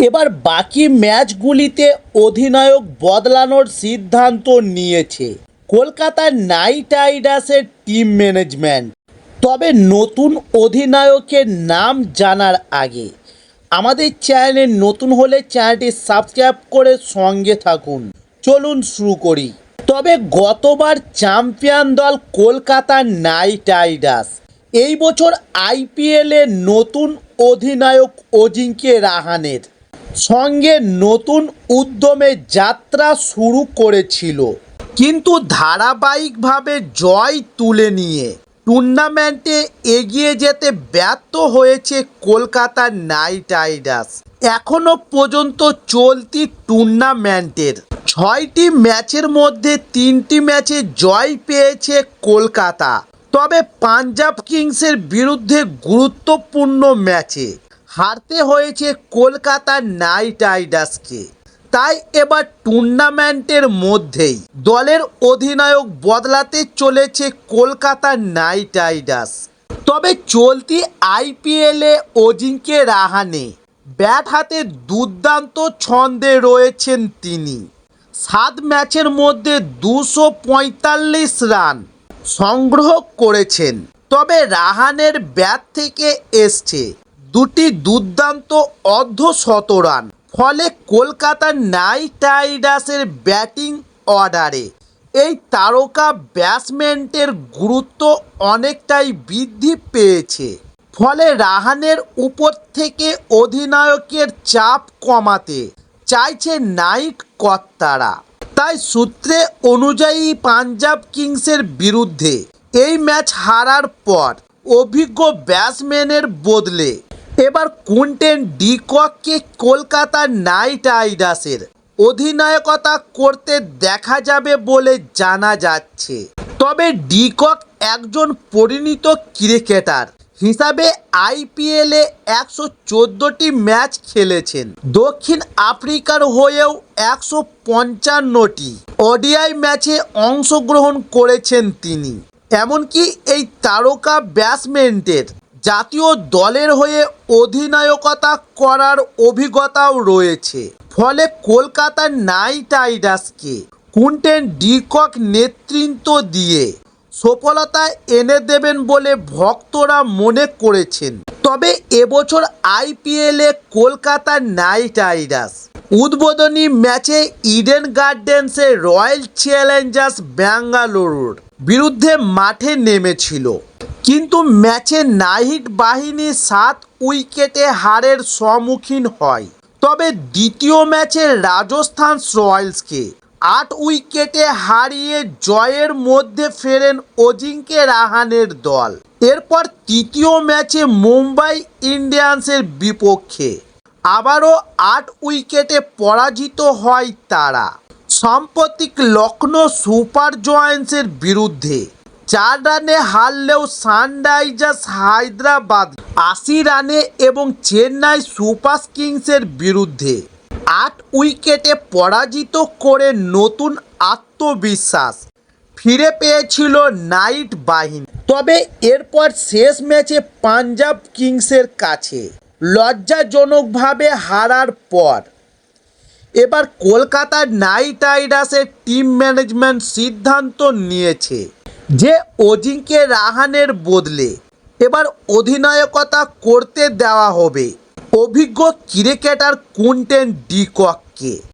এবার বাকি ম্যাচগুলিতে অধিনায়ক বদলানোর সিদ্ধান্ত নিয়েছে কলকাতা নাইট রাইডার্সের টিম ম্যানেজমেন্ট। তবে নতুন অধিনায়কের নাম জানার আগে আমাদের চ্যানেলে নতুন হলে চ্যানেলটি সাবস্ক্রাইব করে সঙ্গে থাকুন। চলুন শুরু করি। তবে গতবার চ্যাম্পিয়ন দল কলকাতা নাইট রাইডার্স এই বছর আইপিএলে নতুন অধিনায়ক অজিঙ্ক্য রাহানের সঙ্গে নতুন উদ্যমে যাত্রা শুরু করেছিল, কিন্তু ধারাবাহিকভাবে জয় তুলে নিয়ে টুর্নামেন্টে এগিয়ে যেতে ব্যর্থ হয়েছে কলকাতা নাইট রাইডার্স। এখনও পর্যন্ত চলতি টুর্নামেন্টের 6টি ম্যাচের মধ্যে 3টি ম্যাচে জয় পেয়েছে কলকাতা। তবে পাঞ্জাব কিংসের বিরুদ্ধে গুরুত্বপূর্ণ ম্যাচে হারতে হয়েছে কলকাতা নাইট রাইডার্সকে। তাই এবার টুর্নামেন্টের মধ্যেই দলের অধিনায়ক বদলাতে চলেছে কলকাতা নাইট রাইডার্স। তবে চলতি আইপিএলে অজিঙ্ক্য রাহানে ব্যাট হাতে দুর্দান্ত ছন্দে রয়েছেন তিনি। 7 ম্যাচের মধ্যে 245 রান সংগ্রহ করেছেন। তবে রাহানের ব্যাট থেকে এসছে 2টি দুর্দান্ত অর্ধশতরান। ফলে কলকাতা নাইট রাইডার্সের ব্যাটিং অর্ডারে এই তারকা ব্যাটসম্যানের গুরুত্ব অনেকটাই বৃদ্ধি পেয়েছে। ফলে রাহানের উপর থেকে অধিনায়কের চাপ কমাতে চাইছে নাইট কর্তারা। তাই সূত্রে অনুযায়ী পাঞ্জাব কিংসের বিরুদ্ধে এই ম্যাচ হারার পর অভিজ্ঞ ব্যাটসম্যানের বদলে এবার কুইন্টন ডি কককে কলকাতা নাইট রাইডার্সের অধিনায়কতা করতে দেখা যাবে বলে জানা যাচ্ছে। তবে ডি কক একজন পরিণত ক্রিকেটার হিসাবে আইপিএলে 114টি ম্যাচ খেলেছেন। দক্ষিণ আফ্রিকার হয়েও 155টি ওডিআই ম্যাচে অংশগ্রহণ করেছেন তিনি। এমনকি এই তারকা ব্যাটসম্যানের জাতীয় দলের হয়ে অধিনায়কতা করার অভিজ্ঞতাও রয়েছে। ফলে কলকাতা নাইট রাইডার্সকে কুইন্টন ডি কক নেতৃত্ব দিয়ে সফলতা এনে দেবেন বলে ভক্তরা মনে করেছেন। তবে এবছর আইপিএলে কলকাতা নাইট রাইডার্স উদ্বোধনী ম্যাচে ইডেন গার্ডেন্সে রয়্যাল চ্যালেঞ্জার্স ব্যাঙ্গালুরুর বিরুদ্ধে মাঠে নেমেছিল, কিন্তু ম্যাচে নাইট বাহিনী 7 উইকেটে হারের সম্মুখীন হয়। তবে দ্বিতীয় ম্যাচে রাজস্থান রয়্যালসকে 8 উইকেটে হারিয়ে জয়ের মধ্যে ফেরেন অজিঙ্ক্য রাহানের দল। এরপর তৃতীয় ম্যাচে মুম্বাই ইন্ডিয়ান্সের বিপক্ষে আবারও 8 উইকেটে পরাজিত হয় তারা। সাম্প্রতিক লখনৌ সুপার জায়ান্টসের বিরুদ্ধে 4 রানে হারলেও সানরাইজার্স হায়দ্রাবাদ 80 রানে এবং চেন্নাই সুপার কিংসের বিরুদ্ধে 8 উইকেটে পরাজিত করে নতুন আত্মবিশ্বাস ফিরে পেয়েছিল নাইট বাহিনী। তবে এরপর শেষ ম্যাচে পাঞ্জাব কিংসের কাছে লজ্জাজনকভাবে হারার পর এবার কলকাতা নাইট রাইডার্সের টিম ম্যানেজমেন্ট সিদ্ধান্ত নিয়েছে যে অজিঙ্ক্য রাহানের বদলে এবার অধিনায়কতা করতে দেওয়া হবে অভিজ্ঞ ক্রিকেটার কুইন্টন ডি কককে।